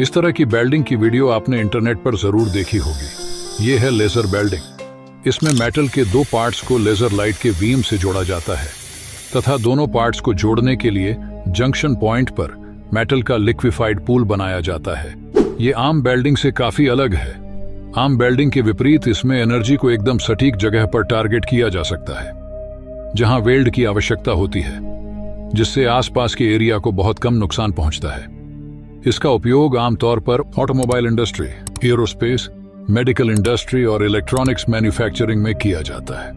इस तरह की वेल्डिंग की वीडियो आपने इंटरनेट पर जरूर देखी होगी। ये है लेजर वेल्डिंग। इसमें मेटल के दो पार्ट्स को लेजर लाइट के बीम से जोड़ा जाता है तथा दोनों पार्ट्स को जोड़ने के लिए जंक्शन पॉइंट पर मेटल का लिक्विफाइड पूल बनाया जाता है। ये आम वेल्डिंग से काफी अलग है। आम वेल्डिंग के विपरीत इसमें एनर्जी को एकदम सटीक जगह पर टारगेट किया जा सकता है जहां वेल्ड की आवश्यकता होती है, जिससे आसपास के एरिया को बहुत कम नुकसान पहुंचता है। इसका उपयोग आमतौर पर automobile industry, aerospace, medical industry और इलेक्ट्रॉनिक्स मैन्युफैक्चरिंग में किया जाता है।